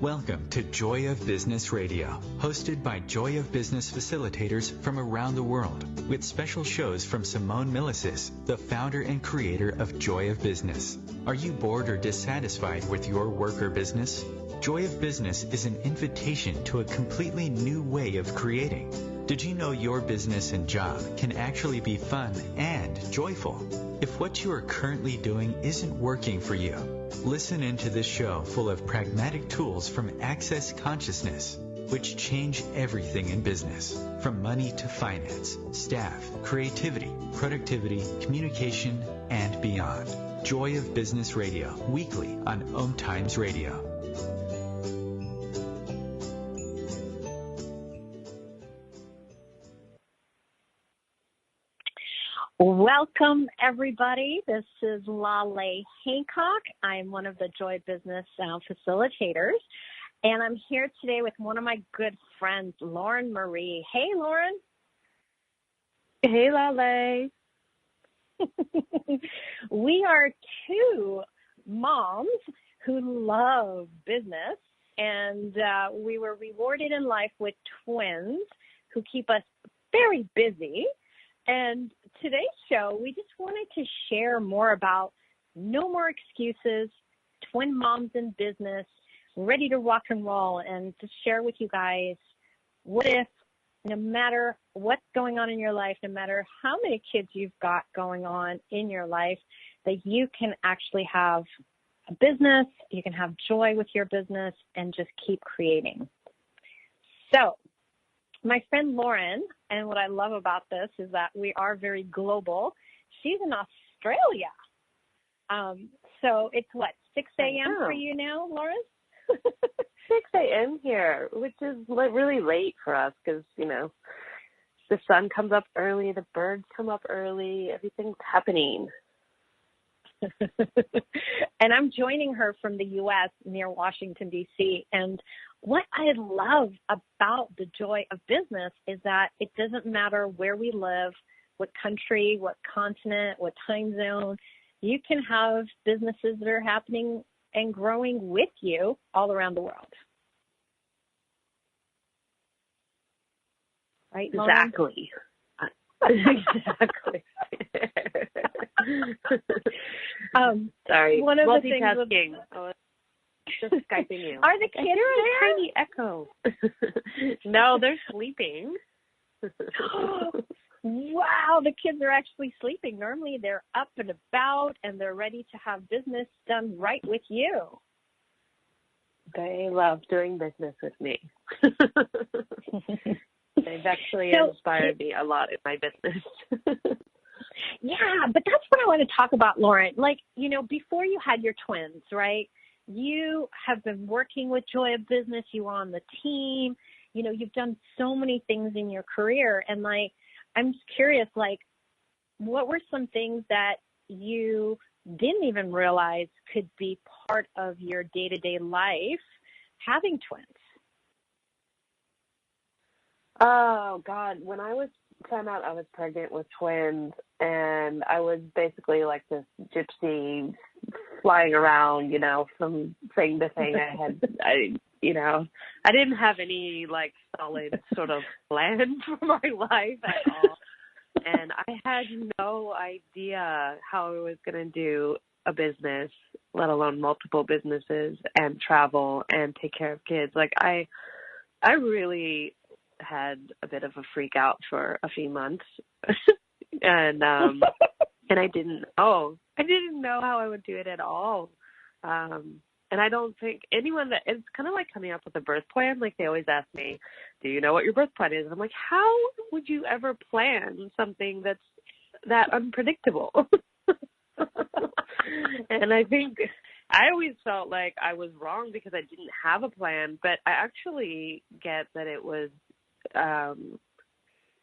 Welcome to Joy of Business Radio, hosted by Joy of Business facilitators from around the world, with special shows from Simone Milicis, the founder and creator of Joy of Business. Are you bored or dissatisfied with your work or business? Joy of Business is an invitation to a completely new way of creating. Did you know your business and job can actually be fun and joyful? If what you are currently doing isn't working for you, listen into this show full of pragmatic tools from Access Consciousness, which change everything in business, from money to finance, staff, creativity, productivity, communication, and beyond. Joy of Business Radio, weekly on OMTimes Radio. Welcome, everybody. This is Laleh Hancock. I'm one of the Joy Business facilitators, and I'm here today with one of my good friends, Lauren Marie. Hey, Lauren. Hey, Laleh. We are two moms who love business, and we were rewarded in life with twins who keep us very busy. And today's show, we just wanted to share more about no more excuses, twin moms in business, ready to rock and roll, and to share with you guys what if, no matter what's going on in your life, no matter how many kids you've got going on in your life, that you can actually have a business, you can have joy with your business, and just keep creating. So, my friend Lauren, and what I love about this is that we are very global. She's in Australia. So it's what, 6 a.m. for you now, Lauren? 6 a.m. here, which is really late for us because, you know, the sun comes up early, the birds come up early, everything's happening. And I'm joining her from the U.S. near Washington, D.C. And what I love about the joy of business is that it doesn't matter where we live, what country, what continent, what time zone. You can have businesses that are happening and growing with you all around the world. Right, Lauren? Exactly. Exactly. Sorry, one of multitasking. The things I was just Skyping you. Are the kids there? Tiny echo. No, they're sleeping. Wow, the kids are actually sleeping. Normally they're up and about and they're ready to have business done right with you. They love doing business with me. They've actually inspired me a lot in my business. Yeah, but that's what I want to talk about, Lauren. Like, you know, before you had your twins, right, you have been working with Joy of Business. You were on the team. You know, you've done so many things in your career. And, like, I'm just curious, like, what were some things that you didn't even realize could be part of your day-to-day life having twins? Oh, God. When I found out I was pregnant with twins, and I was basically like this gypsy flying around, you know, from thing to thing. I didn't have any like solid sort of plan for my life at all. And I had no idea how I was going to do a business, let alone multiple businesses, and travel and take care of kids. Like I really had a bit of a freak out for a few months. And I didn't know how I would do it at all. And I don't think anyone it's kind of like coming up with a birth plan. Like they always ask me, do you know what your birth plan is? And I'm like, how would you ever plan something that's that unpredictable? And I think I always felt like I was wrong because I didn't have a plan, but I actually get that it was,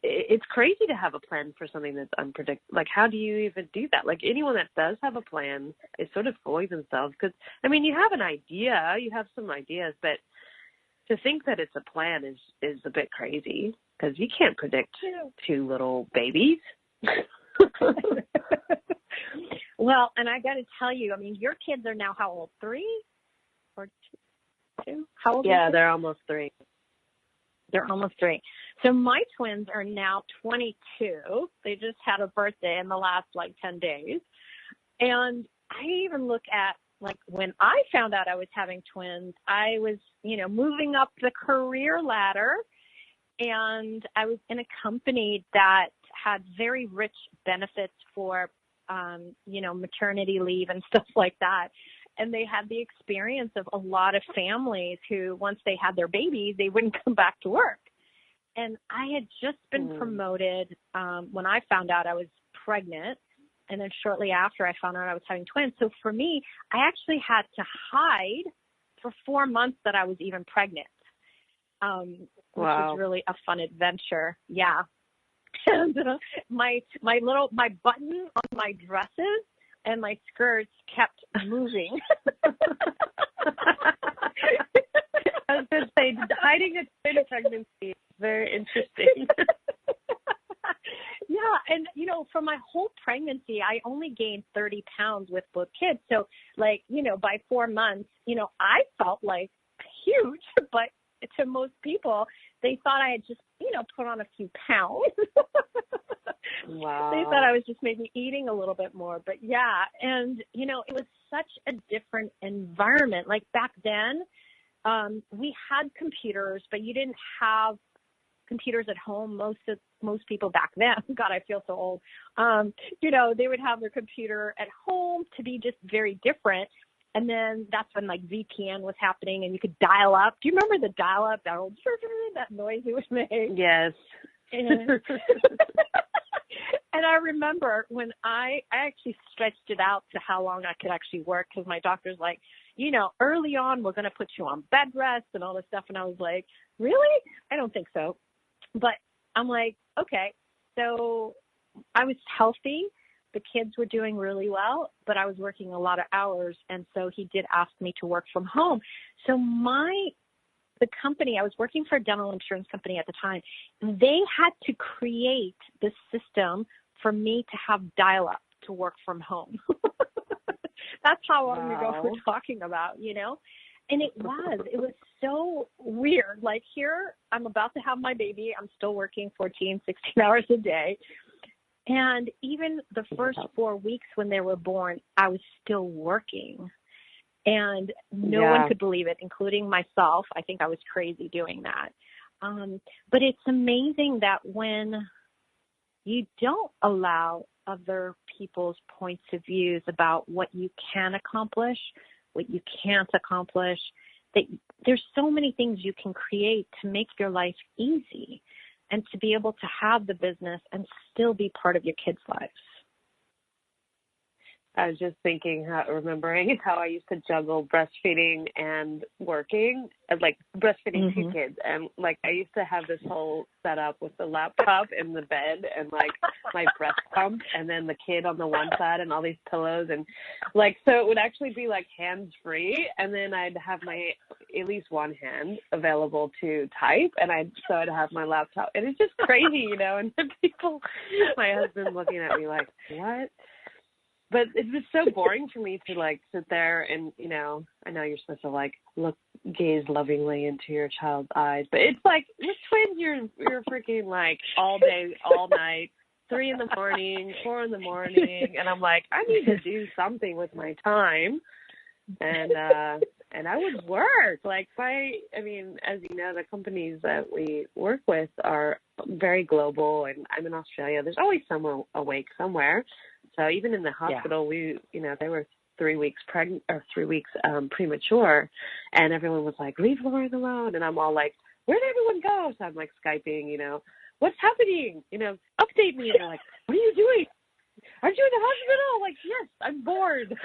it's crazy to have a plan for something that's unpredictable. Like, how do you even do that? Like, anyone that does have a plan is sort of fooling themselves because, I mean, you have an idea, you have some ideas, but to think that it's a plan is a bit crazy because you can't predict two little babies. Well, and I got to tell you, I mean, your kids are now how old? 3 or 2? 2? How old? Yeah, they're almost 3. They're almost 3. So my twins are now 22. They just had a birthday in the last 10 days. And I even look at when I found out I was having twins, I was, moving up the career ladder, and I was in a company that had very rich benefits for, maternity leave and stuff like that. And they had the experience of a lot of families who, once they had their babies, they wouldn't come back to work. And I had just been promoted when I found out I was pregnant. And then shortly after, I found out I was having twins. So for me, I actually had to hide for 4 months that I was even pregnant, which was really a fun adventure. Yeah. And my button on my dresses and my skirts kept moving. I was going to say, hiding a twin pregnancy is very interesting. Yeah, and, for my whole pregnancy, I only gained 30 pounds with both kids. So, by 4 months, I felt huge, but to most people, they thought I had just, put on a few pounds. Wow. They thought I was just maybe eating a little bit more. But, yeah, and, it was such a different environment. Back then, we had computers, but you didn't have computers at home. Most people back then, God, I feel so old. They would have their computer at home to be just very different. And then that's when VPN was happening and you could dial up. Do you remember the dial up, that old that noise it would make? Yes. And I remember when I actually stretched it out to how long I could actually work, because my doctor's early on, we're going to put you on bed rest and all this stuff. And I was like, really? I don't think so. But I'm like, okay. So I was healthy. The kids were doing really well, but I was working a lot of hours. And so he did ask me to work from home. So the company, I was working for a dental insurance company at the time, they had to create this system for me to have dial-up to work from home. That's how long ago we're talking about, And it was so weird. Here, I'm about to have my baby. I'm still working 14, 16 hours a day. And even the first 4 weeks when they were born, I was still working. And no one could believe it, including myself. I think I was crazy doing that. But it's amazing that when you don't allow other people's points of views about what you can accomplish, what you can't accomplish, that there's so many things you can create to make your life easy and to be able to have the business and still be part of your kids' lives. I was just remembering how I used to juggle breastfeeding and working, breastfeeding 2 kids. And I used to have this whole setup with the laptop in the bed and my breast pump and then the kid on the one side and all these pillows. And so it would actually be hands free. And then I'd have at least one hand available to type. And I'd have my laptop. And it's just crazy, and my husband looking at me like, what? But it was so boring for me to sit there and, I know you're supposed to gaze lovingly into your child's eyes, but it's with twins, you're freaking all day, all night, 3 in the morning, 4 in the morning. And I'm like, I need to do something with my time. And I would work as you know, the companies that we work with are very global, and I'm in Australia. There's always someone awake somewhere. So even in the hospital, we, they were 3 weeks pregnant or 3 weeks premature, and everyone was like, leave Lauren alone. And I'm all like, where did everyone go? So I'm Skyping, what's happening? Update me. And they're like, what are you doing? Aren't you in the hospital? Yes, I'm bored.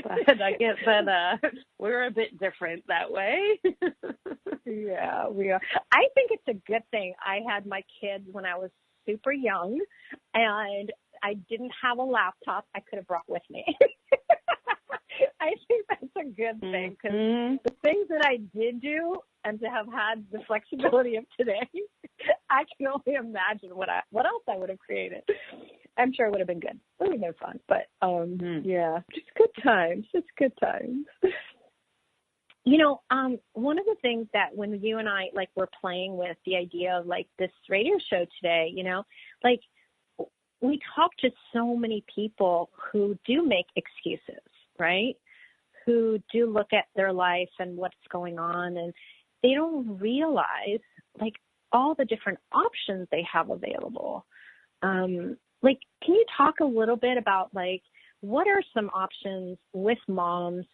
But we're a bit different that way. Yeah, we are. I think it's a good thing I had my kids when I was super young, and I didn't have a laptop I could have brought with me. I think that's a good thing, because the things that I did do and to have had the flexibility of today, I can only imagine what else I would have created. I'm sure it would have been good. It would have been fun. But, yeah, just good times. Just good times. You know, one of the things that when you and I, like, were playing with the idea of, like, this radio show today, you know, like, we talk to so many people who do make excuses, right? Who do look at their life and what's going on, and they don't realize, like, all the different options they have available. Like, can you talk a little bit about, like, what are some options with moms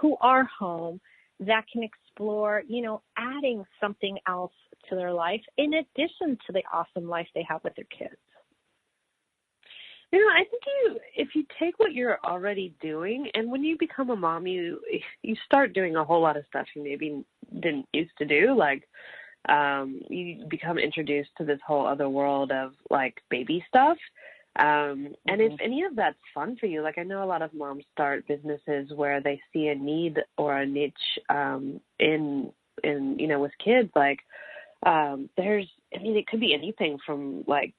who are home that can explore, you know, adding something else to their life in addition to the awesome life they have with their kids? You know, I think if you take what you're already doing, and when you become a mom, you start doing a whole lot of stuff you maybe didn't used to do. Like, you become introduced to this whole other world of, like, baby stuff. And if any of that's fun for you, like, I know a lot of moms start businesses where they see a need or a niche in you know, with kids. Like, it could be anything from, like,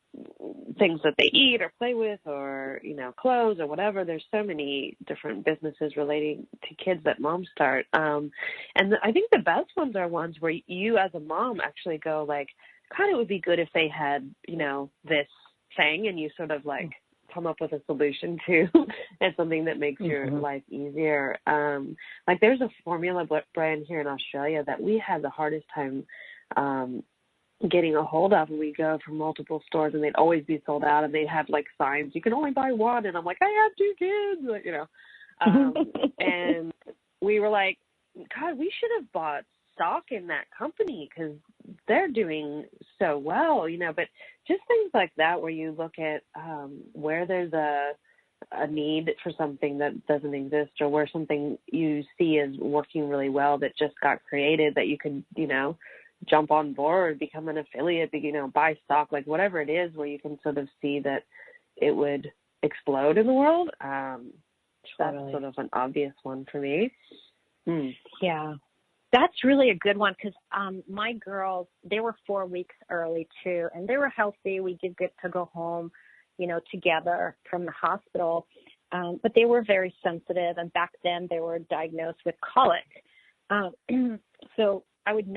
things that they eat or play with, or, you know, clothes or whatever. There's so many different businesses relating to kids that moms start. And I think the best ones are ones where you as a mom actually go, like, God, it would be good if they had, you know, this thing, and you sort of, like, come up with a solution to and something that makes your life easier. Like, there's a formula brand here in Australia that we had the hardest time getting a hold of, and we go from multiple stores, and they'd always be sold out, and they'd have, like, signs, you can only buy one, and I'm like, I have 2 kids, like, you know. And we were like, God, we should have bought stock in that company because they're doing so well, you know. But just things like that, where you look at where there's a need for something that doesn't exist, or where something you see is working really well that just got created, that you could, you know, jump on board, become an affiliate, you know, buy stock, like, whatever it is, where you can sort of see that it would explode in the world. That's sort of an obvious one for me. Yeah. That's really a good one, because my girls, they were 4 weeks early too, and they were healthy. We did get to go home, you know, together from the hospital, but they were very sensitive, and back then they were diagnosed with colic. So I would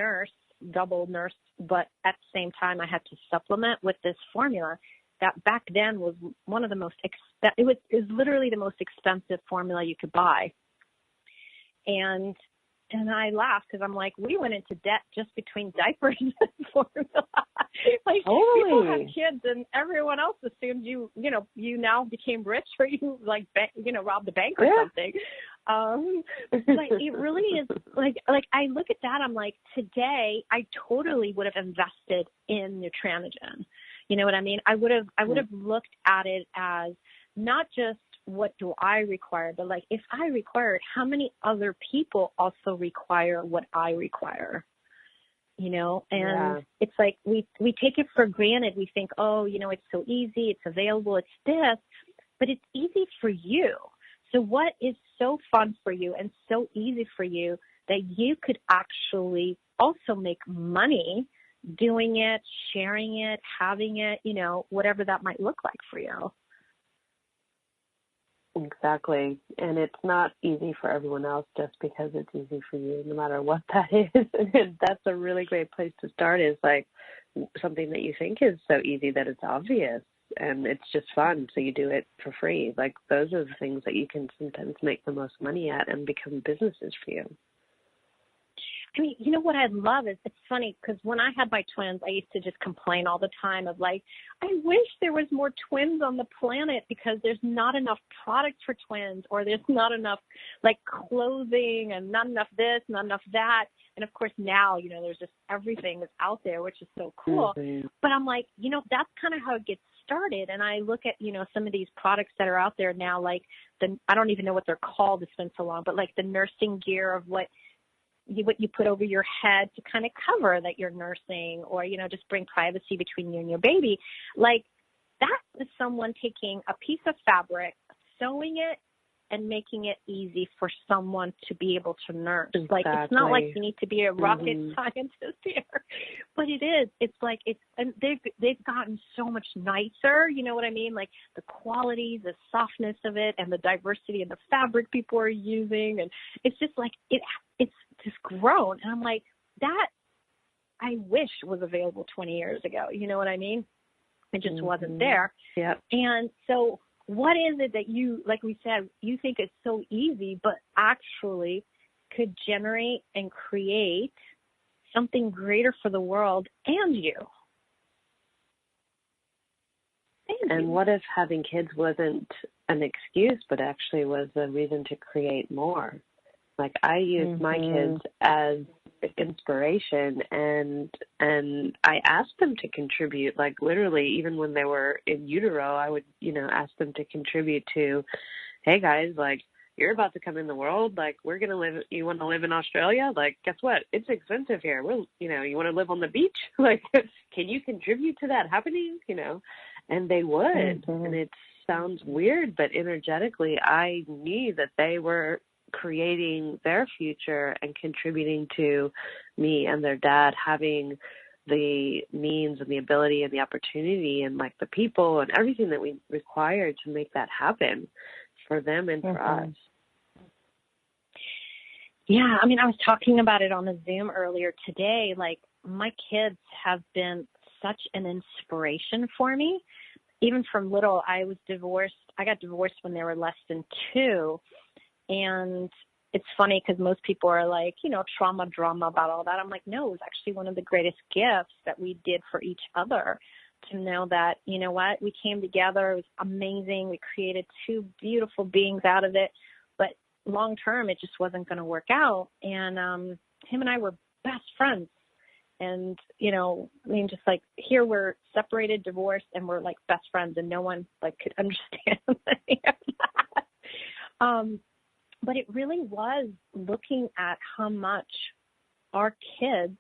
double nurse, but at the same time I had to supplement with this formula that back then was one of the most it was literally the most expensive formula you could buy. And I laughed because I'm like, we went into debt just between diapers and formula. Like, people have kids, and everyone else assumed you now became rich, or you, like, robbed the bank or something. Like, it really is, like I look at that, I'm like, today I totally would have invested in Nutranogen. You know what I mean? I would have looked at it as not just what do I require, but, like, if I require it, how many other people also require what I require? You know, and it's like we take it for granted. We think, oh, you know, it's so easy, it's available, it's this, but it's easy for you. So what is so fun for you and so easy for you that you could actually also make money doing it, sharing it, having it, you know, whatever that might look like for you? Exactly. And it's not easy for everyone else just because it's easy for you, no matter what that is. And that's a really great place to start, is, like, something that you think is so easy that it's obvious and it's just fun, so you do it for free. Like, those are the things that you can sometimes make the most money at and become businesses for you. I mean, you know what I love is, it's funny, because when I had my twins, I used to just complain all the time of, like, I wish there was more twins on the planet, because there's not enough products for twins, or there's not enough, like, clothing, and not enough this, not enough that. And of course now, you know, there's just everything that's out there, which is so cool. But I'm like, you know, that's kind of how it gets started. And I look at, you know, some of these products that are out there now, like I don't even know what they're called, it's been so long, but, like, the nursing gear of what you put over your head to kind of cover that you're nursing, or, you know, just bring privacy between you and your baby. Like, that is someone taking a piece of fabric, sewing it, and making it easy for someone to be able to nurse. Exactly. Like, it's not like you need to be a rocket scientist here, but it is. It's like, and they've gotten so much nicer, you know what I mean? Like the quality, the softness of it, and the diversity in the fabric people are using, and it's just like, it's just grown. And I'm like, that I wish was available 20 years ago, you know what I mean? It just wasn't there. Yep. And so what is it that you, like we said, you think is so easy, but actually could generate and create something greater for the world and you? And what if having kids wasn't an excuse, but actually was a reason to create more? Like, I use my kids as inspiration, and I asked them to contribute. Like, literally, even when they were in utero, I would, ask them to contribute to, hey guys, like, you're about to come in the world. Like, we're gonna live. You want to live in Australia? Like, guess what? It's expensive here. You want to live on the beach? Like, can you contribute to that happening? And they would. And it sounds weird, but energetically, I knew that they were creating their future and contributing to me and their dad having the means and the ability and the opportunity and like the people and everything that we required to make that happen for them and for us. Yeah, I mean, I was talking about it on the Zoom earlier today. Like, my kids have been such an inspiration for me. Even from little, I got divorced when they were less than 2. And it's funny because most people are like, trauma, drama about all that. I'm like, no, it was actually one of the greatest gifts that we did for each other, to know that, you know what, we came together. It was amazing. We created 2 beautiful beings out of it. But long term, it just wasn't going to work out. And him and I were best friends. And, just like here we're separated, divorced, and we're like best friends, and no one like could understand any of that. But it really was looking at how much our kids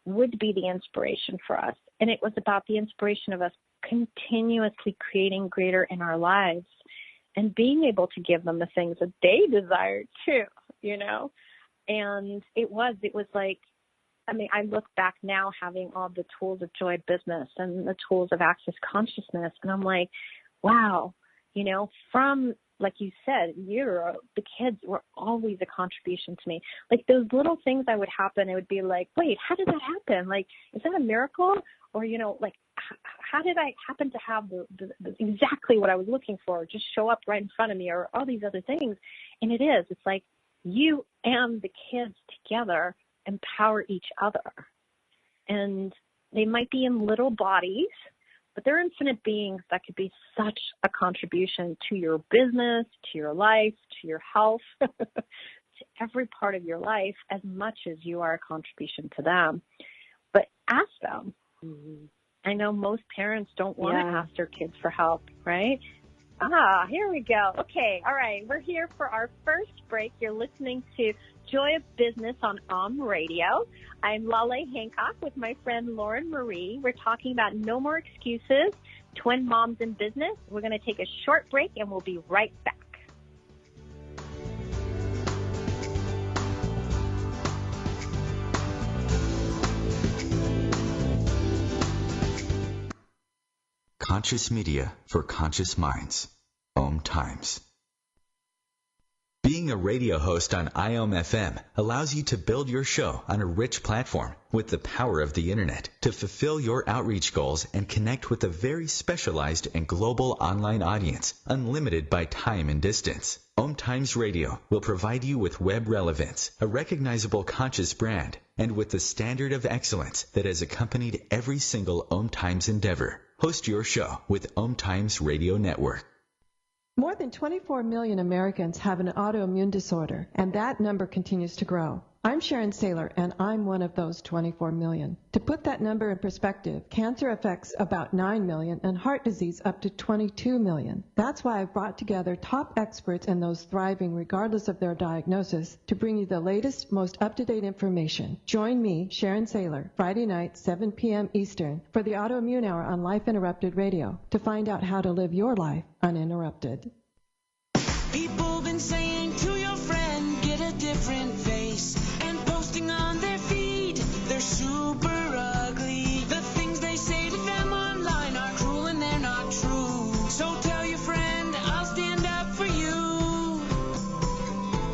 would be the inspiration for us. And it was about the inspiration of us continuously creating greater in our lives and being able to give them the things that they desired too, And it was like, I look back now having all the tools of Joy Business and the tools of Access Consciousness, and I'm like, wow, from, like you said, the kids were always a contribution to me. Like, those little things that would happen, it would be like, wait, how did that happen? Like, is that a miracle? Or, how did I happen to have the exactly what I was looking for just show up right in front of me, or all these other things? And it's like you and the kids together empower each other. And they might be in little bodies, but they're infinite beings that could be such a contribution to your business, to your life, to your health, to every part of your life, as much as you are a contribution to them. But ask them. I know most parents don't want to ask their kids for help, right? Here we go. Okay, all right. We're here for our first break. You're listening to Joy of Business on Radio. I'm Laleh Hancock with my friend Lauren Marie. We're talking about no more excuses, twin moms in business. We're going to take a short break, and we'll be right back. Conscious media for conscious minds. OMTimes. Being a radio host on IOM-FM allows you to build your show on a rich platform with the power of the internet to fulfill your outreach goals and connect with a very specialized and global online audience, unlimited by time and distance. OMTimes Radio will provide you with web relevance, a recognizable conscious brand, and with the standard of excellence that has accompanied every single OMTimes endeavor. Host your show with OMTimes Radio Network. More than 24 million Americans have an autoimmune disorder, and that number continues to grow. I'm Sharon Saylor, and I'm one of those 24 million. To put that number in perspective, cancer affects about 9 million and heart disease up to 22 million. That's why I've brought together top experts and those thriving regardless of their diagnosis to bring you the latest, most up-to-date information. Join me, Sharon Saylor, Friday night, 7 p.m. Eastern, for the Autoimmune Hour on Life Interrupted Radio to find out how to live your life uninterrupted. People been saying to your friend, get a different face, and posting on their feed, they're super ugly. The things they say to them online are cruel and they're not true. So tell your friend, I'll stand up for you.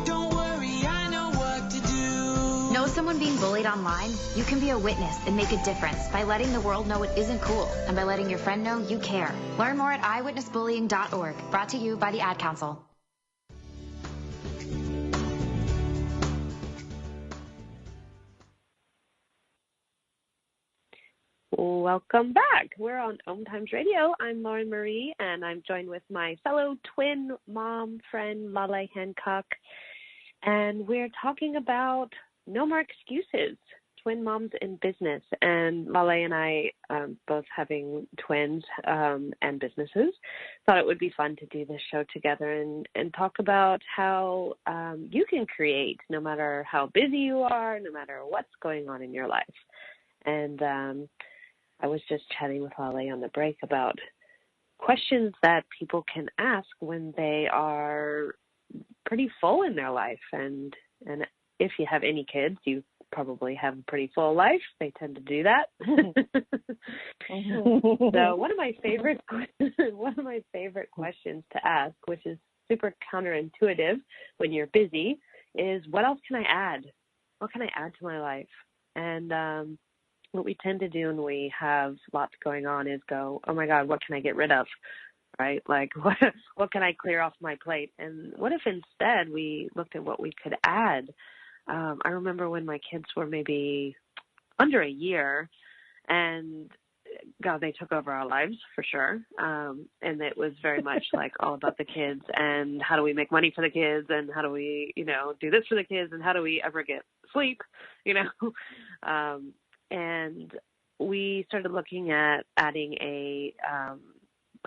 Don't worry, I know what to do. Know someone being bullied online? You can be a witness and make a difference by letting the world know it isn't cool and by letting your friend know you care. Learn more at eyewitnessbullying.org. Brought to you by the Ad Council. Welcome back. We're on OMTimes Radio. I'm Lauren Marie, and I'm joined with my fellow twin mom friend, Laleh Hancock. And we're talking about no more excuses, twin moms in business. And Laleh and I, both having twins and businesses, thought it would be fun to do this show together and talk about how you can create no matter how busy you are, no matter what's going on in your life. And I was just chatting with Laleh on the break about questions that people can ask when they are pretty full in their life. And if you have any kids, you probably have a pretty full life. They tend to do that. So one of my favorite questions to ask, which is super counterintuitive when you're busy, is what else can I add? What can I add to my life? And what we tend to do when we have lots going on is go, oh my God, what can I get rid of? Right? Like, what can I clear off my plate? And what if instead we looked at what we could add? I remember when my kids were maybe under a year, and God, they took over our lives for sure. And it was very much like all about the kids and how do we make money for the kids and how do we, do this for the kids and how do we ever get sleep, And we started looking at adding a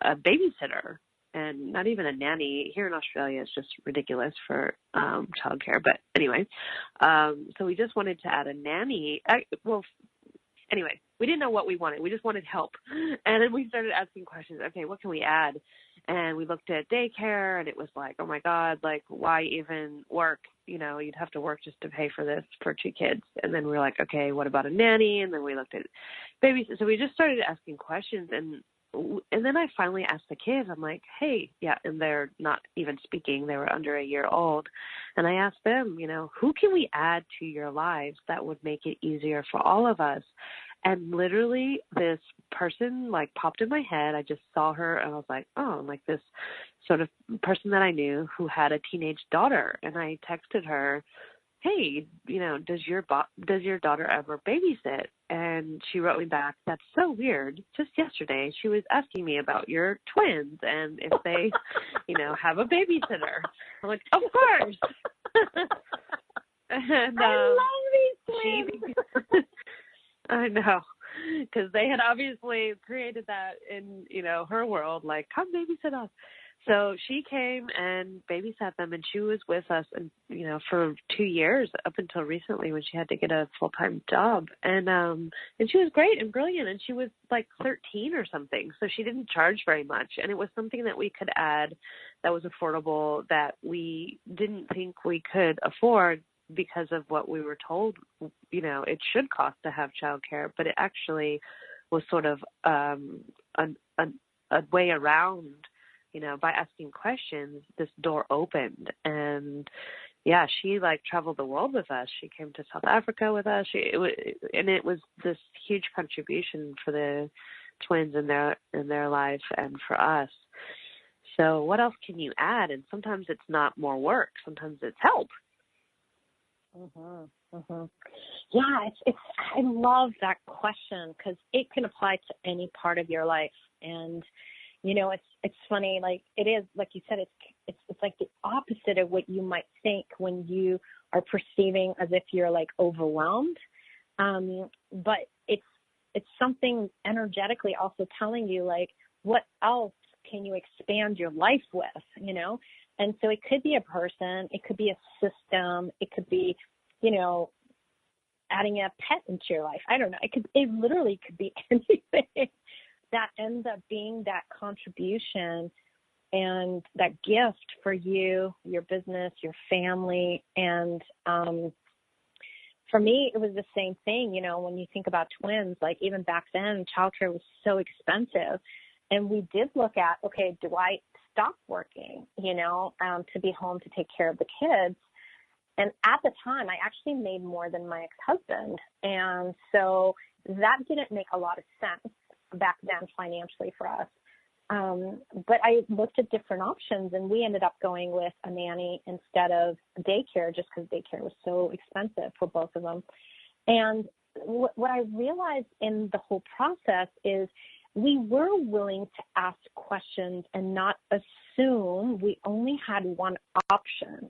babysitter, and not even a nanny. Here in Australia, it's just ridiculous for childcare. But anyway, so we just wanted to add a nanny. Anyway, we didn't know what we wanted. We just wanted help. And then we started asking questions. Okay, what can we add? And we looked at daycare, and it was like, oh, my God, like, why even work? You'd have to work just to pay for this for 2 kids. And then we were like, okay, what about a nanny? And then we looked at babies. So we just started asking questions. And then I finally asked the kids, I'm like, hey, yeah, and they're not even speaking. They were under a year old. And I asked them, who can we add to your lives that would make it easier for all of us? And literally this person like popped in my head. I just saw her and I was like, oh, like this sort of person that I knew who had a teenage daughter. And I texted her, hey, does your daughter ever babysit? And she wrote me back, that's so weird. Just yesterday, she was asking me about your twins and if they, have a babysitter. I'm like, of course. And I love these twins. I know, because they had obviously created that in, her world, like, come babysit us. So she came and babysat them, and she was with us, and for 2 years up until recently when she had to get a full-time job. And she was great and brilliant, and she was like 13 or something, so she didn't charge very much. And it was something that we could add that was affordable that we didn't think we could afford because of what we were told, it should cost to have childcare, but it actually was sort of a way around. By asking questions, this door opened. And yeah, she like traveled the world with us. She came to South Africa with us. And it was this huge contribution for the twins in their life and for us. So what else can you add? And sometimes it's not more work. Sometimes it's help. Yeah, I love that question because it can apply to any part of your life. And it's funny, like it is, like you said, it's like the opposite of what you might think when you are perceiving as if you're like overwhelmed. But it's something energetically also telling you like, what else can you expand your life with, And so it could be a person, it could be a system, it could be, adding a pet into your life. I don't know. It literally could be anything that ends up being that contribution and that gift for you, your business, your family. And for me, it was the same thing. You know, when you think about twins, like even back then, childcare was so expensive. And we did look at, okay, do I stop working, to be home to take care of the kids? And at the time, I actually made more than my ex-husband. And so that didn't make a lot of sense back then financially for us. But I looked at different options, and we ended up going with a nanny instead of daycare, just because daycare was so expensive for both of them. And what I realized in the whole process is we were willing to ask questions and not assume we only had one option.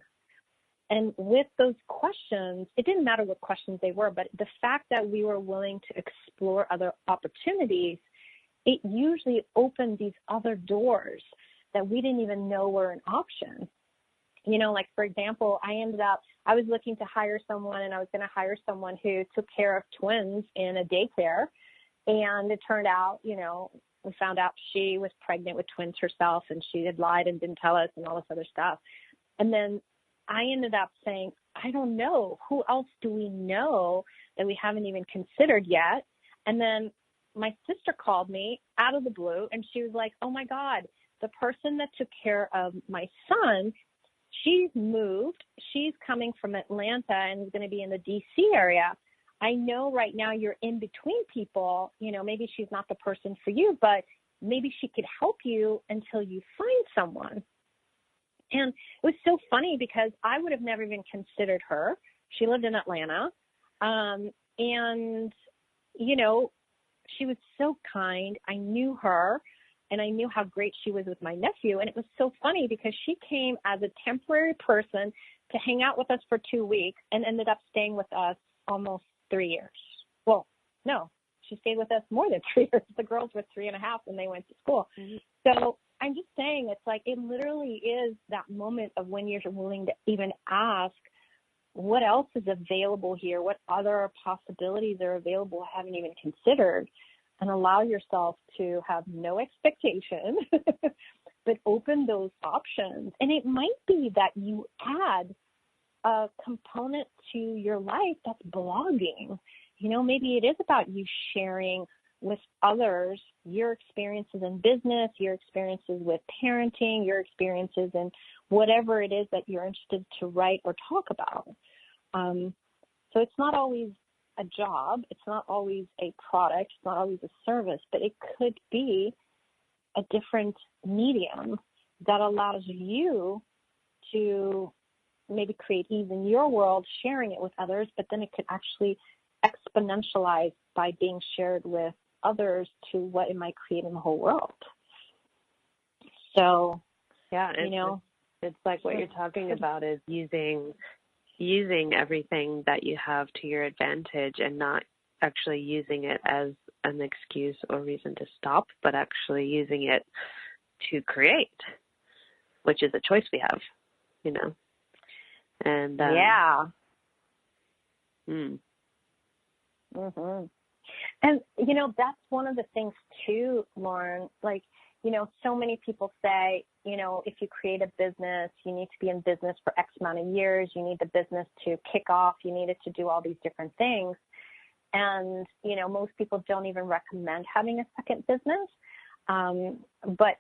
And with those questions, it didn't matter what questions they were, but the fact that we were willing to explore other opportunities, it usually opened these other doors that we didn't even know were an option. Like, for example, I was looking to hire someone, and I was going to hire someone who took care of twins in a daycare. And it turned out, we found out she was pregnant with twins herself, and she had lied and didn't tell us and all this other stuff. And then I ended up saying, I don't know. Who else do we know that we haven't even considered yet? And then my sister called me out of the blue, and she was like, oh, my God, the person that took care of my son, she's moved. She's coming from Atlanta and is going to be in the D.C. area. I know right now you're in between people. Maybe she's not the person for you, but maybe she could help you until you find someone. And it was so funny because I would have never even considered her. She lived in Atlanta. And, she was so kind. I knew her, and I knew how great she was with my nephew. And it was so funny because she came as a temporary person to hang out with us for 2 weeks and ended up staying with us almost 3 years. Well, no, she stayed with us more than 3 years. The girls were 3.5 when they went to school. Mm-hmm. So I'm just saying, it's like, it literally is that moment of when you're willing to even ask, what else is available here? What other possibilities are available I haven't even considered? And allow yourself to have no expectation, but open those options. And it might be that you add a component to your life that's blogging. Maybe it is about you sharing with others your experiences in business, your experiences with parenting, your experiences in whatever it is that you're interested to write or talk about. So it's not always a job. It's not always a product. It's not always a service, but it could be a different medium that allows you to maybe create ease in your world, sharing it with others, but then it could actually exponentialize by being shared with others to what it might create in the whole world. So, yeah, it's like what you're talking about is using everything that you have to your advantage and not actually using it as an excuse or reason to stop, but actually using it to create, which is a choice we have, And yeah. And, that's one of the things too, Lauren, like, so many people say, if you create a business, you need to be in business for X amount of years. You need the business to kick off. You need it to do all these different things. And, most people don't even recommend having a second business. But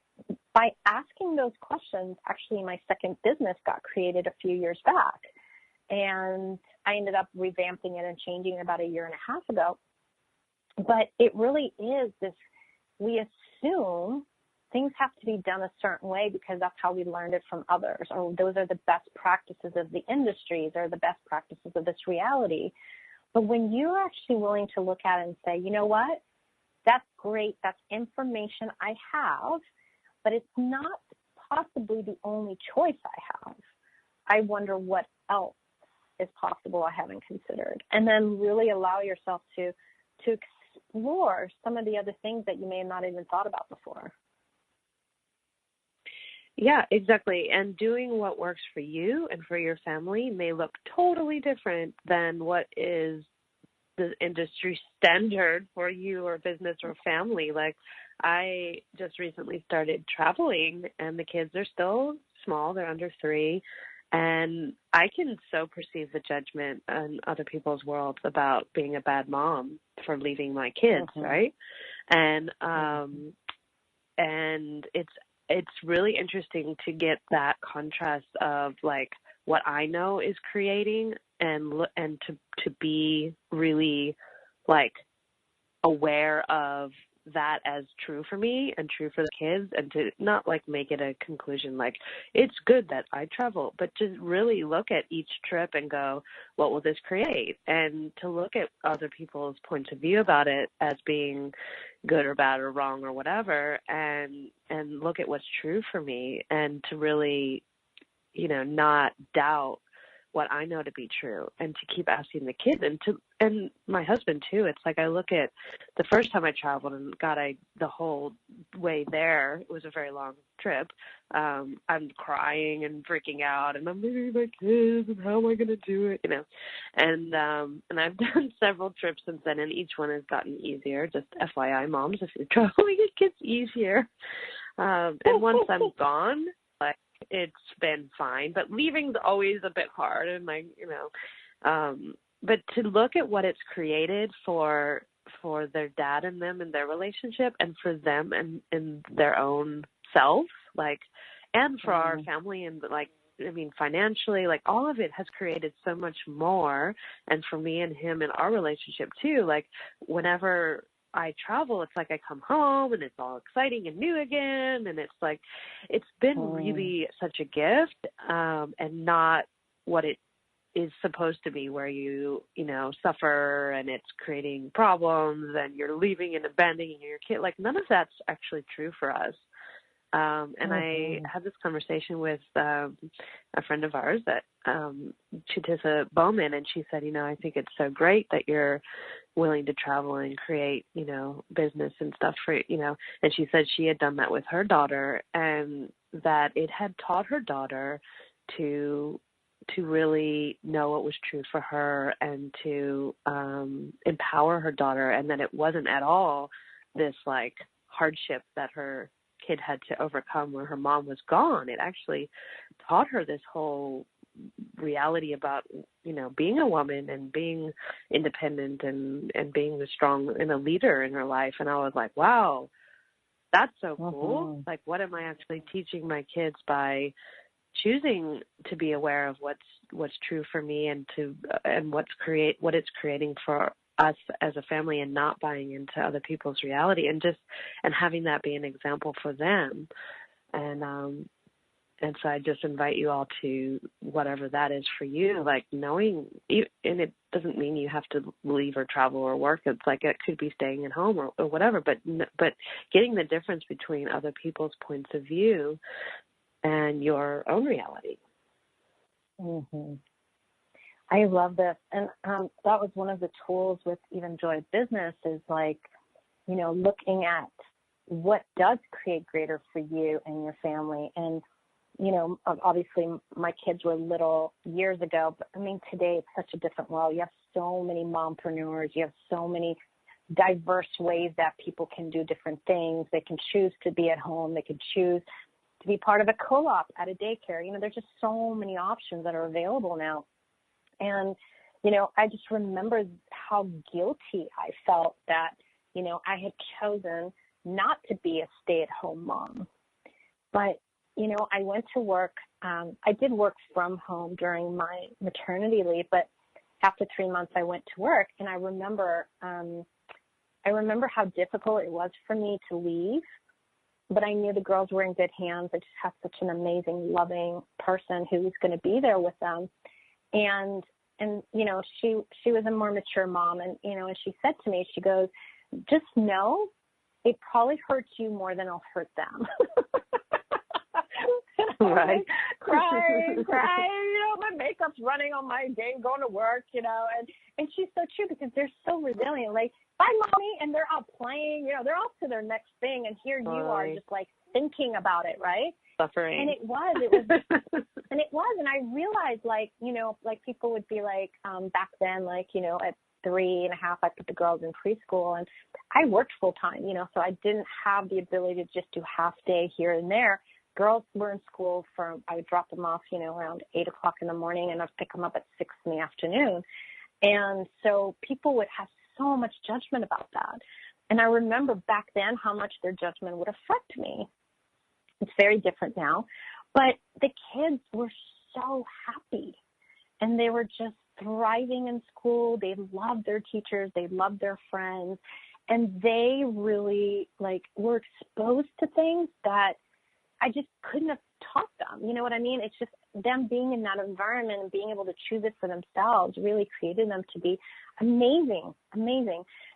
by asking those questions, actually my second business got created a few years back. And I ended up revamping it and changing it about 1.5 years ago. But it really is this, we assume things have to be done a certain way because that's how we learned it from others, or those are the best practices of the industries or the best practices of this reality. But when you're actually willing to look at it and say, you know what, that's great, that's information I have, but it's not possibly the only choice I have. I wonder what else is possible I haven't considered. And then really allow yourself to explore some of the other things that you may have not even thought about before. Yeah, exactly. And doing what works for you and for your family may look totally different than what is the industry standard for you or business or family. Like, I just recently started traveling, and the kids are still small. They're under 3. And I can so perceive the judgment in other people's worlds about being a bad mom for leaving my kids, right? And and it's really interesting to get that contrast of like what I know is creating and to be really like aware of that as true for me and true for the kids, and to not like make it a conclusion like it's good that I travel, but to really look at each trip and go, what will this create? And to look at other people's points of view about it as being good or bad or wrong or whatever, and look at what's true for me, and to really, you know, not doubt what I know to be true, and to keep asking the kids and my husband too. It's like I look at the first time I traveled, and the whole way there, it was a very long trip. I'm crying and freaking out, and I'm leaving my kids, and how am I going to do it? You know, and I've done several trips since then, and each one has gotten easier. Just FYI, moms, if you're traveling, it gets easier. And once I'm gone, like, it's been fine, but leaving's always a bit hard, and like, you know, but to look at what it's created for their dad and them and their relationship, and for them and their own self, like, and for our family, and like, I mean, financially, like, all of it has created so much more. And for me and him and our relationship too, like, whenever I travel, it's like I come home and it's all exciting and new again. And it's like, it's been really such a gift, and not what it is supposed to be, where you know, suffer and it's creating problems and you're leaving and abandoning your kid. Like, none of that's actually true for us. And I had this conversation with a friend of ours that Chitisa Bowman, and she said, you know, I think it's so great that you're willing to travel and create, you know, business and stuff for, you know, and she said she had done that with her daughter, and that it had taught her daughter to really know what was true for her, and to empower her daughter, and that it wasn't at all this like hardship that her kid had to overcome where her mom was gone. It actually taught her this whole reality about, you know, being a woman and being independent and being the strong and a leader in her life. And I was like, wow, that's so cool. Like, what am I actually teaching my kids by choosing to be aware of what's true for me, and what it's creating for us as a family, and not buying into other people's reality, and having that be an example for them. And so I just invite you all to whatever that is for you, like knowing, and it doesn't mean you have to leave or travel or work. It's like, it could be staying at home or whatever, but getting the difference between other people's points of view and your own reality. I love this. And that was one of the tools with even Joy of Business, is like, you know, looking at what does create greater for you and your family. And, you know, obviously my kids were little years ago, but I mean, today it's such a different world. You have so many mompreneurs. You have so many diverse ways that people can do different things. They can choose to be at home. They can choose to be part of a co-op at a daycare. You know, there's just so many options that are available now. And, you know, I just remember how guilty I felt that, you know, I had chosen not to be a stay-at-home mom. But, you know, I went to work. I did work from home during my maternity leave, but after 3 months I went to work, and I remember how difficult it was for me to leave. But I knew the girls were in good hands. I just have such an amazing, loving person who was going to be there with them. And you know, she was a more mature mom, and, you know, and she said to me, she goes, just know it probably hurts you more than it'll hurt them. Right. Crying, you know, my makeup's running on my day going to work, you know, and she's so true, because they're so resilient. Like, bye, mommy, and they're out playing, you know, they're off to their next thing, and here you are just like thinking about it, right? Suffering. And it was, and I realized, like, you know, like people would be like, back then, like, you know, 3.5, I put the girls in preschool, and I worked full time, so I didn't have the ability to just do half day here and there. Girls were in school I would drop them off, around 8 o'clock in the morning, and I'd pick them up at 6 in the afternoon. And so people would have so much judgment about that. And I remember back then how much their judgment would affect me. It's very different now. But the kids were so happy, and they were just thriving in school. They loved their teachers. They loved their friends. And they really, were exposed to things that I just couldn't have taught them. You know what I mean? It's just them being in that environment and being able to choose it for themselves really created them to be amazing.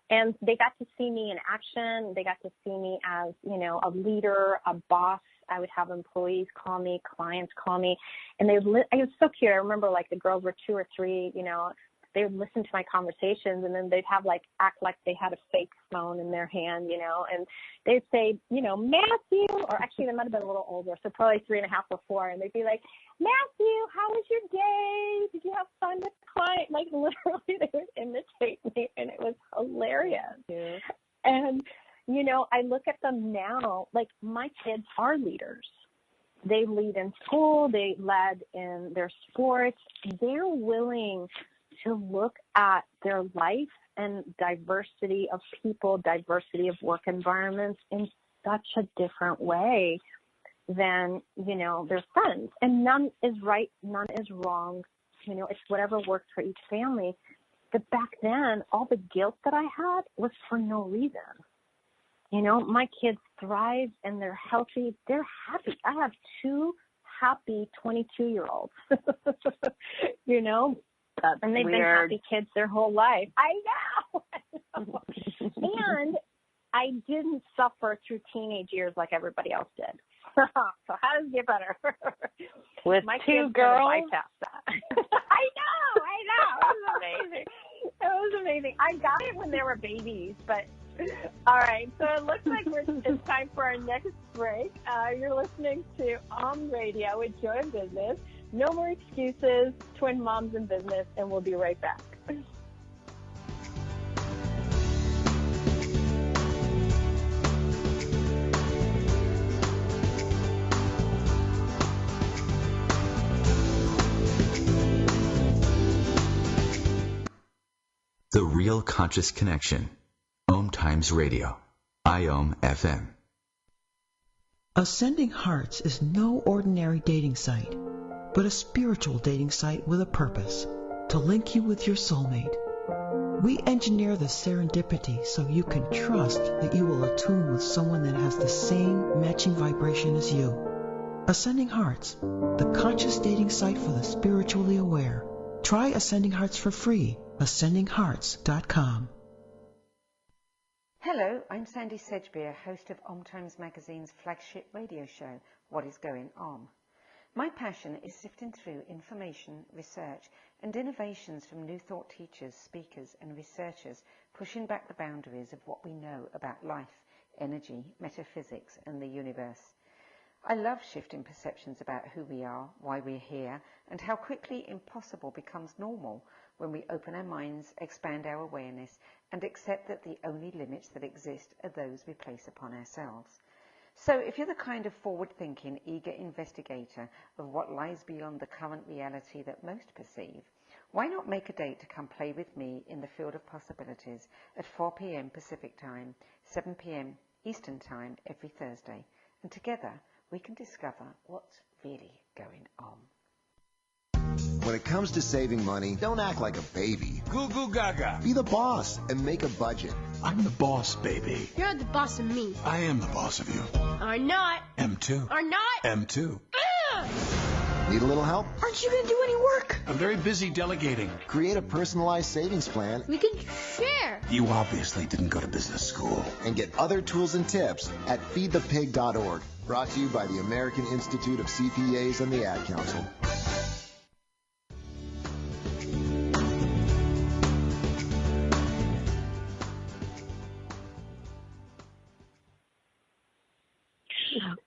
And they got to see me in action. They got to see me as, a leader, a boss. I would have employees call me, clients call me, and it was so cute. I remember the girls were 2 or 3, they would listen to my conversations, and then they'd have act like they had a fake phone in their hand, and they'd say, Matthew, or actually they might have been a little older, so probably 3.5 or 4, and they'd be like, Matthew, how was your day? Did you have fun with the client? Literally they would imitate me, and it was hilarious. Yeah. And, I look at them now, my kids are leaders. They lead in school. They led in their sports. They're willing to look at their life and diversity of people, diversity of work environments in such a different way than, their friends. And none is right, none is wrong. It's whatever works for each family. But back then, all the guilt that I had was for no reason. My kids thrive and they're healthy. They're happy. I have 2 happy 22-year-olds, and they've been happy kids their whole life. I know. And I didn't suffer through teenage years like everybody else did. So how does it get better? With my 2 girls? Bypass that. I know. It was amazing. I got it when they were babies, but all right. So it looks like it's time for our next break. You're listening to Radio with Joy of Business. No more excuses, twin moms in business, and we'll be right back. The Real Conscious Connection. OMTimes Radio. IOM FM. Ascending Hearts is no ordinary dating site, but a spiritual dating site with a purpose, to link you with your soulmate. We engineer the serendipity so you can trust that you will attune with someone that has the same matching vibration as you. Ascending Hearts, the conscious dating site for the spiritually aware. Try Ascending Hearts for free. AscendingHearts.com. Hello, I'm Sandy Sedgbeer, host of OMTimes Magazine's flagship radio show, What is Going On? My passion is sifting through information, research, and innovations from new thought teachers, speakers, and researchers pushing back the boundaries of what we know about life, energy, metaphysics, and the universe. I love shifting perceptions about who we are, why we're here, and how quickly impossible becomes normal when we open our minds, expand our awareness, and accept that the only limits that exist are those we place upon ourselves. So if you're the kind of forward-thinking, eager investigator of what lies beyond the current reality that most perceive, why not make a date to come play with me in the field of possibilities at 4 p.m. Pacific Time, 7 p.m. Eastern Time every Thursday, and together we can discover what's really going on. When it comes to saving money, don't act like a baby. Goo goo gaga. Be the boss and make a budget. I'm the boss, baby. You're the boss of me. I am the boss of you. Are not. M2. Are not. M2. Need a little help? Aren't you going to do any work? I'm very busy delegating. Create a personalized savings plan. We can share. You obviously didn't go to business school. And get other tools and tips at feedthepig.org. Brought to you by the American Institute of CPAs and the Ad Council.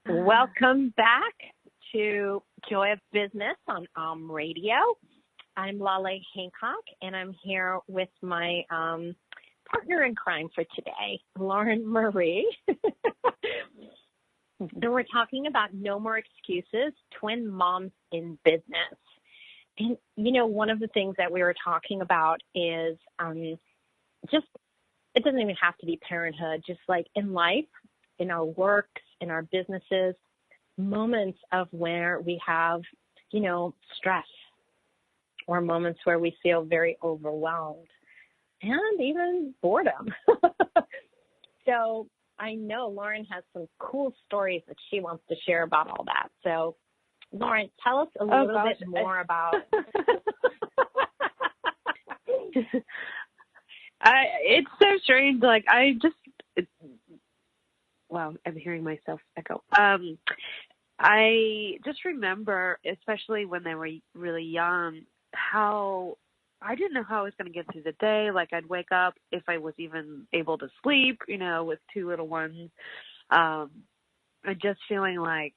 Welcome back to Joy of Business on Radio. I'm Laleh Hancock, and I'm here with my partner in crime for today, Lauren Marie. And we're talking about no more excuses, twin moms in business. And, one of the things that we were talking about is just, it doesn't even have to be parenthood, just like in life, in our works, in our businesses, moments of where we have, stress, or moments where we feel very overwhelmed and even boredom. So I know Lauren has some cool stories that she wants to share about all that. So Lauren, tell us a little bit more about. It's so strange. Like wow, I'm hearing myself echo. I just remember, especially when they were really young, how I didn't know how I was going to get through the day. Like I'd wake up, if I was even able to sleep, with two little ones, and just feeling like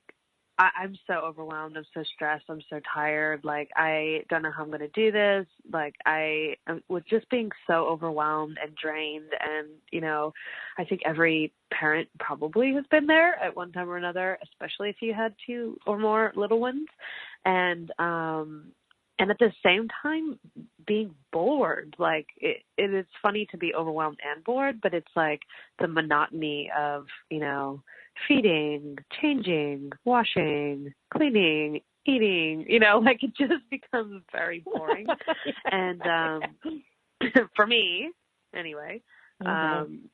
I'm so overwhelmed. I'm so stressed. I'm so tired. Like, I don't know how I'm going to do this. Like, I was just being so overwhelmed and drained. And, I think every parent probably has been there at one time or another, especially if you had two or more little ones. And at the same time, being bored. Like, it is funny to be overwhelmed and bored, but it's like the monotony of, feeding, changing, washing, cleaning, eating, like it just becomes very boring. And for me, anyway, and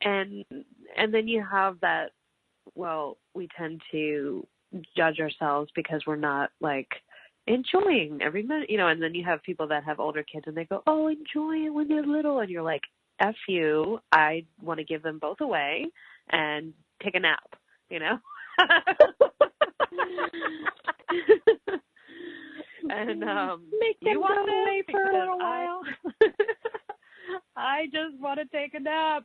then you have that, well, we tend to judge ourselves because we're not like enjoying every minute, and then you have people that have older kids and they go, oh, enjoy it when they're little. And you're like, F you, I want to give them both away and take a nap, and make them go away for a little while. I just want to take a nap.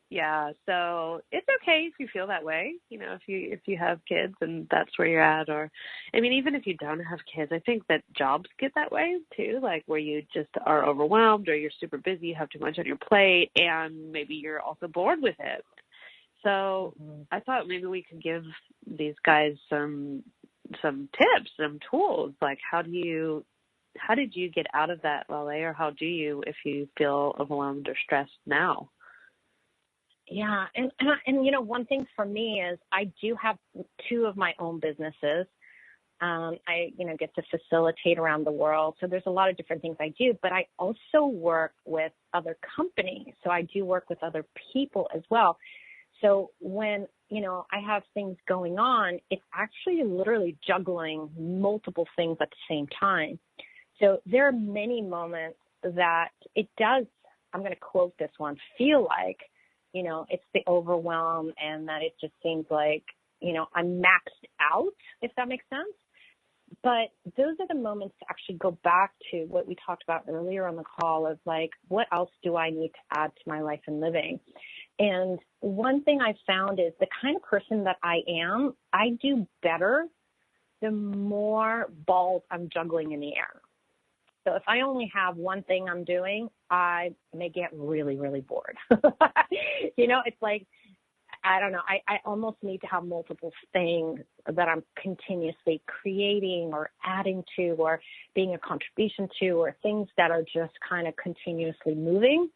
Yeah, so it's okay if you feel that way, if you have kids and that's where you're at. Or, even if you don't have kids, I think that jobs get that way too, like where you just are overwhelmed or you're super busy, you have too much on your plate, and maybe you're also bored with it. So I thought maybe we could give these guys some tips, some tools, like how did you get out of that, Laleh, or how do you if you feel overwhelmed or stressed now? Yeah, and one thing for me is I do have two of my own businesses. I get to facilitate around the world, so there's a lot of different things I do. But I also work with other companies, so I do work with other people as well. So when I have things going on, it's actually literally juggling multiple things at the same time. So there are many moments that it does. I'm going to quote this one. Feel like. It's the overwhelm and that it just seems like, I'm maxed out, if that makes sense. But those are the moments to actually go back to what we talked about earlier on the call of like, what else do I need to add to my life and living? And one thing I found is the kind of person that I am, I do better the more balls I'm juggling in the air. So if I only have one thing I'm doing, I may get really, really bored. It's like, I don't know, I almost need to have multiple things that I'm continuously creating or adding to or being a contribution to, or things that are just kind of continuously moving,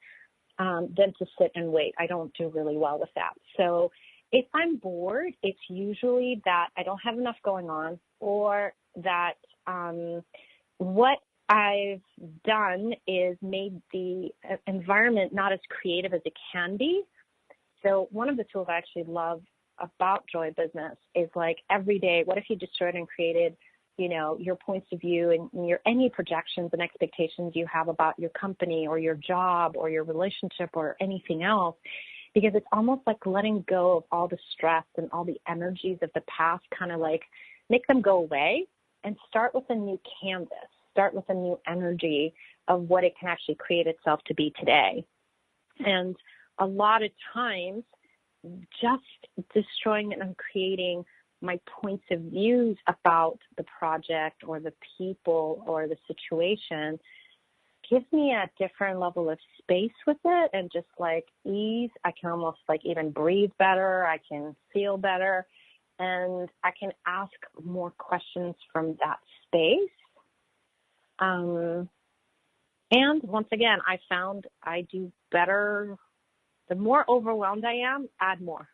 than to sit and wait. I don't do really well with that. So if I'm bored, it's usually that I don't have enough going on, or that what I've done is made the environment not as creative as it can be. So one of the tools I actually love about Joy Business is like every day, what if you just started and created, your points of view and your any projections and expectations you have about your company or your job or your relationship or anything else, because it's almost like letting go of all the stress and all the energies of the past, kind of like make them go away and start with a new canvas. Start with a new energy of what it can actually create itself to be today. And a lot of times, just destroying and creating my points of views about the project or the people or the situation gives me a different level of space with it and just like ease. I can almost like even breathe better. I can feel better, and I can ask more questions from that space. And once again, I found I do better. The more overwhelmed I am, add more.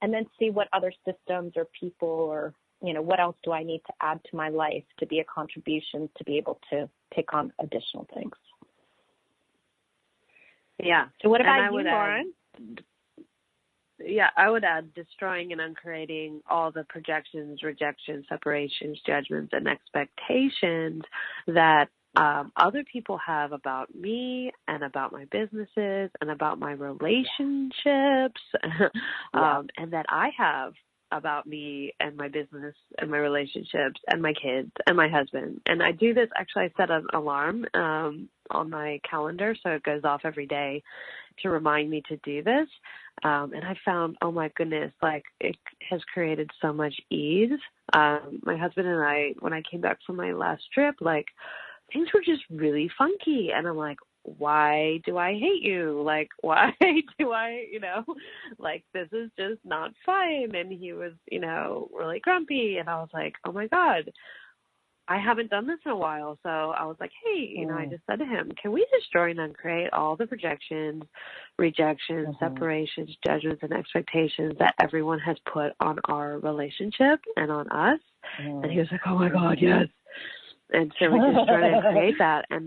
And then see what other systems or people or, you know, what else do I need to add to my life to be a contribution to be able to take on additional things. Yeah. So what about you, Lauren? I would add destroying and uncreating all the projections, rejections, separations, judgments, and expectations that other people have about me and about my businesses and about my relationships, and that I have about me and my business and my relationships and my kids and my husband. And I do this, actually, I set an alarm on my calendar so it goes off every day to remind me to do this. And I found, oh my goodness, like it has created so much ease. My husband and I, when I came back from my last trip, like things were just really funky. And I'm like, why do I hate you? Like, why do I, like, this is just not fun. And he was, really grumpy. And I was like, oh my God, I haven't done this in a while. So I was like, hey, I just said to him, can we destroy and uncreate all the projections, rejections, separations, judgments, and expectations that everyone has put on our relationship and on us? And he was like, oh my God, yes. And so we destroyed and create that. And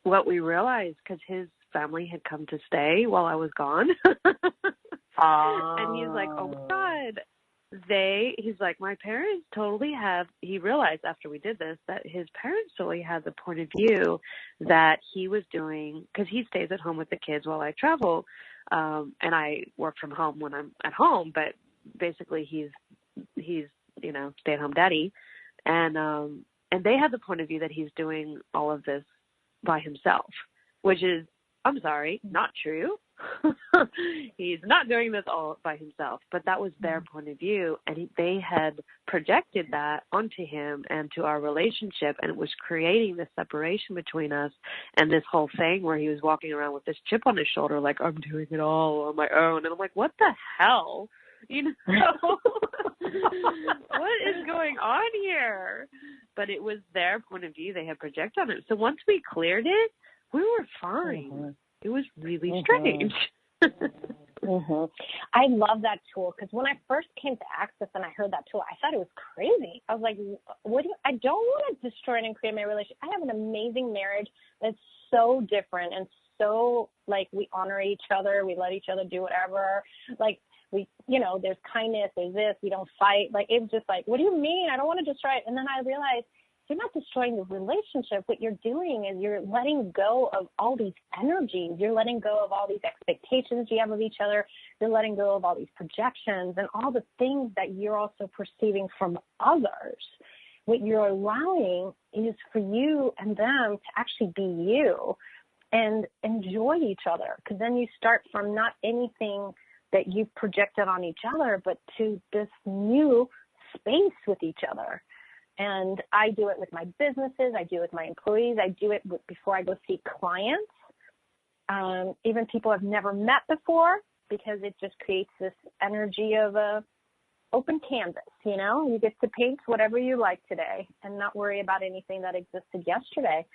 what we realized, because his family had come to stay while I was gone, and he's like, oh my God, he's like, my parents totally have, he realized after we did this that his parents totally had the point of view that he was doing, because he stays at home with the kids while I travel, and I work from home when I'm at home, but basically he's stay-at-home daddy, and they had the point of view that he's doing all of this by himself, which is, I'm sorry, not true. He's not doing this all by himself, but that was their point of view, and they had projected that onto him and to our relationship, and it was creating this separation between us and this whole thing where he was walking around with this chip on his shoulder like, I'm doing it all on my own. And I'm like, what the hell? What is going on here? But it was their point of view they had projected on it. So once we cleared it, we were fine. It was really strange. I love that tool, because when I first came to Access and I heard that tool, I thought it was crazy. I was like, I don't want to destroy and create my relationship. I have an amazing marriage that's so different and so, like, we honor each other. We let each other do whatever. Like, we, there's kindness, there's this, we don't fight. Like, it was just like, what do you mean? I don't want to destroy it. And then I realized you're not destroying the relationship. What you're doing is you're letting go of all these energies. You're letting go of all these expectations you have of each other. You're letting go of all these projections and all the things that you're also perceiving from others. What you're allowing is for you and them to actually be you and enjoy each other, because then you start from not anything that you've projected on each other, but to this new space with each other. And I do it with my businesses. I do it with my employees. I do it before I go see clients, even people I've never met before, because it just creates this energy of a open canvas. You get to paint whatever you like today and not worry about anything that existed yesterday.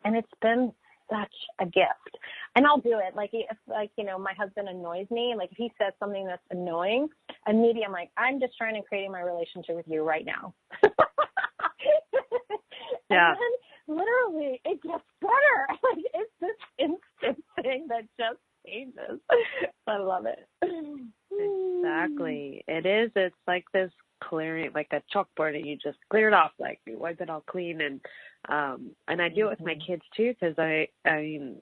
And it's been such a gift. And I'll do it. Like, if, my husband annoys me, like if he says something that's annoying, immediately I'm like, I'm just trying to create my relationship with you right now. Yeah. And then literally it gets better. Like, it's this instant thing that just changes. I love it. Exactly. It is. It's like this clearing, like a chalkboard, and you just clear it off, like you wipe it all clean. And I do it with my kids too, because I mean,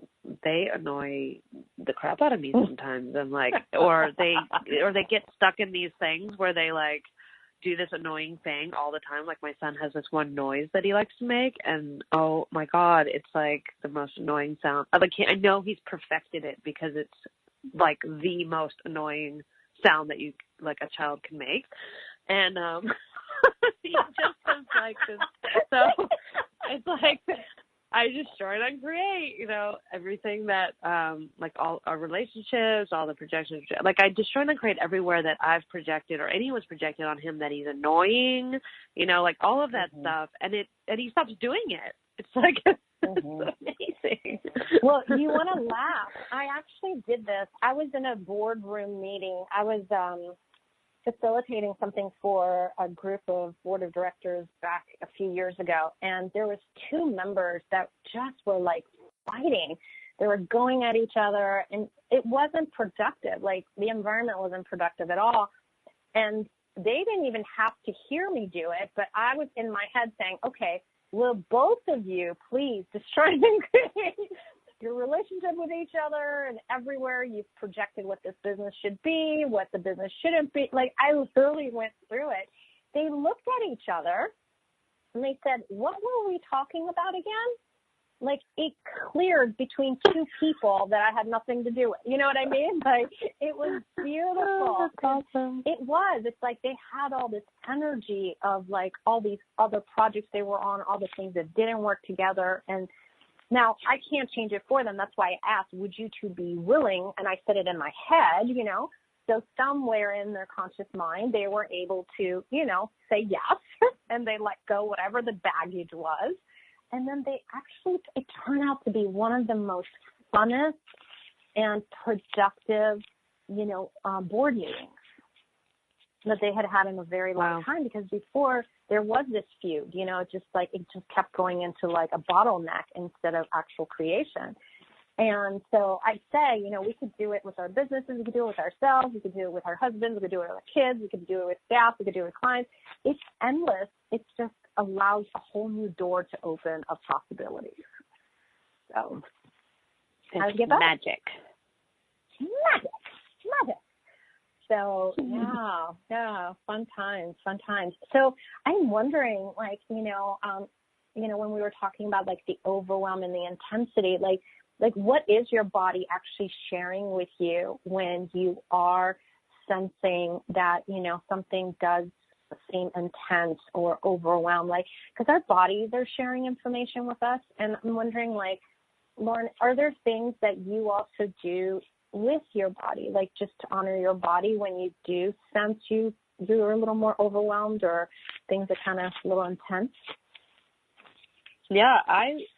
they annoy the crap out of me sometimes. I'm like, or they get stuck in these things where they like do this annoying thing all the time. Like, my son has this one noise that he likes to make, and oh my God, it's like the most annoying sound. I know he's perfected it because it's like the most annoying sound that you, like a child can make. And he just was like this. So it's like I just try to create, you know, everything that, like all our relationships, all the projections. Like I just try to create everywhere that I've projected or anyone's projected on him that he's annoying, you know, like all of that stuff. And he stops doing it. It's like it's amazing. Well, you want to laugh. I actually did this. I was in a boardroom meeting. I was facilitating something for a group of board of directors back a few years ago, and there was two members that just were like fighting. They were going at each other, and it wasn't productive. Like the environment wasn't productive at all, and they didn't even have to hear me do it, but I was in my head saying, okay, will both of you please destroy and create your relationship with each other, and everywhere you've projected what this business should be, what the business shouldn't be. Like I literally went through it. They looked at each other and they said, what were we talking about again? Like it cleared between two people that I had nothing to do with. You know what I mean? Like it was beautiful. Oh, that's awesome. It was. It's like they had all this energy of like all these other projects they were on, all the things that didn't work together. And now, I can't change it for them. That's why I asked, would you two be willing? And I said it in my head, you know. So somewhere in their conscious mind, they were able to, you know, say yes, and they let go whatever the baggage was. And then they actually, it turned out to be one of the most funnest and productive, you know, board meetings that they had in a very long time, because before there was this feud, you know, it just kept going into like a bottleneck instead of actual creation. And so I'd say, you know, we could do it with our businesses, we could do it with ourselves, we could do it with our husbands, we could do it with our kids, we could do it with staff, we could do it with clients. It's endless. It just allows a whole new door to open of possibilities. So it's magic. Magic. So yeah, fun times. So I'm wondering, like, when we were talking about like the overwhelm and the intensity, like what is your body actually sharing with you when you are sensing that, you know, something does seem intense or overwhelmed? Like, because our bodies are sharing information with us, and I'm wondering, like, Lauren, are there things that you also do with your body, like just to honor your body when you do sense you're a little more overwhelmed or things are kind of a little intense? Yeah,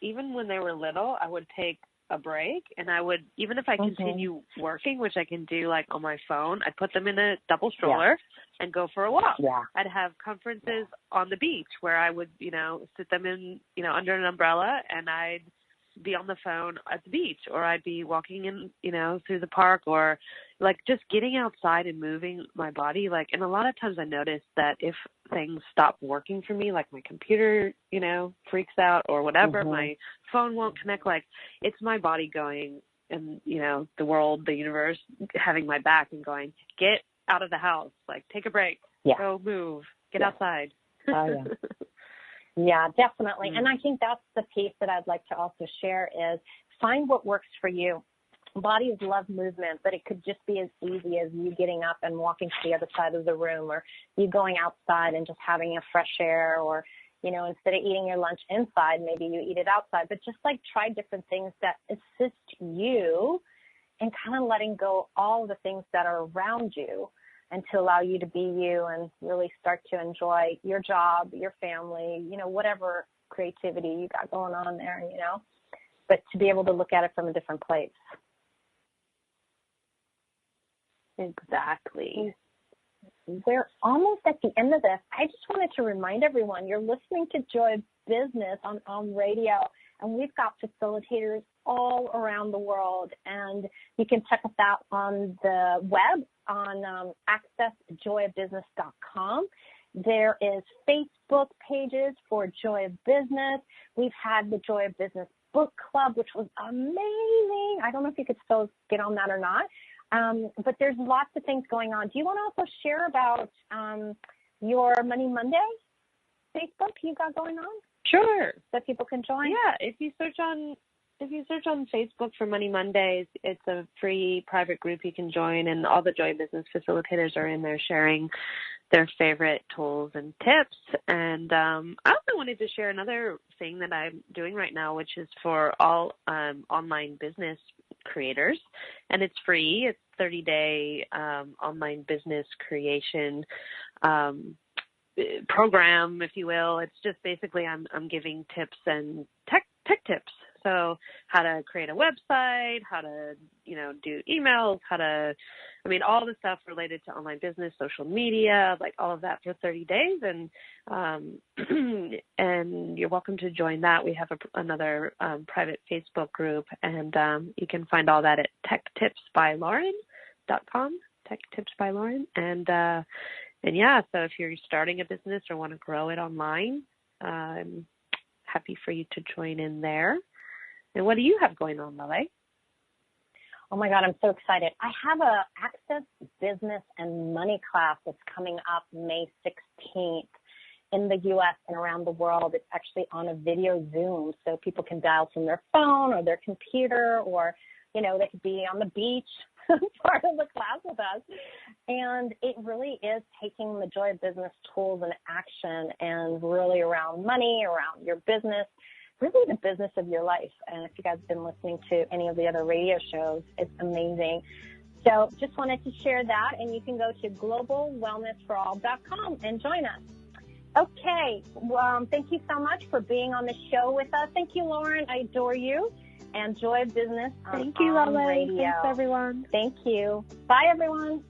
even when they were little, I would take a break, and I would, even if I continue working, which I can do like on my phone, I'd put them in a double stroller and go for a walk. Yeah. I'd have conferences on the beach where I would, you know, sit them in, you know, under an umbrella, and I'd be on the phone at the beach, or I'd be walking in, you know, through the park, or like just getting outside and moving my body. Like, and a lot of times I notice that if things stop working for me, like my computer, you know, freaks out or whatever, my phone won't connect, like it's my body going, and, you know, the world, the universe having my back and going, get out of the house, like take a break, go move, get outside. Oh, yeah. Yeah, definitely. And I think that's the piece that I'd like to also share is find what works for you. Bodies love movement, but it could just be as easy as you getting up and walking to the other side of the room, or you going outside and just having a fresh air, or, you know, instead of eating your lunch inside, maybe you eat it outside. But just like try different things that assist you and kind of letting go all the things that are around you, and to allow you to be you and really start to enjoy your job, your family, you know, whatever creativity you got going on there, you know, but to be able to look at it from a different place. Exactly. We're almost at the end of this. I just wanted to remind everyone, you're listening to Joy of Business on radio, and we've got facilitators all around the world, and you can check us out on the web on accessjoyofbusiness.com. There is Facebook pages for Joy of Business. We've had the Joy of Business book club, which was amazing. I don't know if you could still get on that or not, but there's lots of things going on. Do you want to also share about your Money Monday Facebook you got going on? Sure. So people can join? Yeah, if you search on if you search on Facebook for Money Mondays, it's a free private group you can join, and all the Joy Business facilitators are in there sharing their favorite tools and tips. And I also wanted to share another thing that I'm doing right now, which is for all online business creators, and it's free. It's 30-day online business creation program, if you will. It's just basically I'm giving tips and tech tips. So how to create a website, how to, do emails, all the stuff related to online business, social media, like all of that for 30 days. And and you're welcome to join that. We have another private Facebook group, and you can find all that at techtipsbylauren.com, techtipsbylauren. And yeah, so if you're starting a business or want to grow it online, I'm happy for you to join in there. And what do you have going on, Laleh? Oh my God, I'm so excited. I have a Access Business and Money class that's coming up May 16th in the U.S. and around the world. It's actually on a video Zoom, so people can dial from their phone or their computer, or, they could be on the beach, part of the class with us. And it really is taking the Joy of Business tools in action, and really around money, around your business, really the business of your life. And if you guys have been listening to any of the other radio shows, it's amazing. So just wanted to share that, and you can go to globalwellnessforall.com and join us. Okay, thank you so much for being on the show with us. Thank you, Lauren. I adore you. And Joy of Business on Thank you, Laleh. Radio. Thanks, everyone. Thank you. Bye, everyone.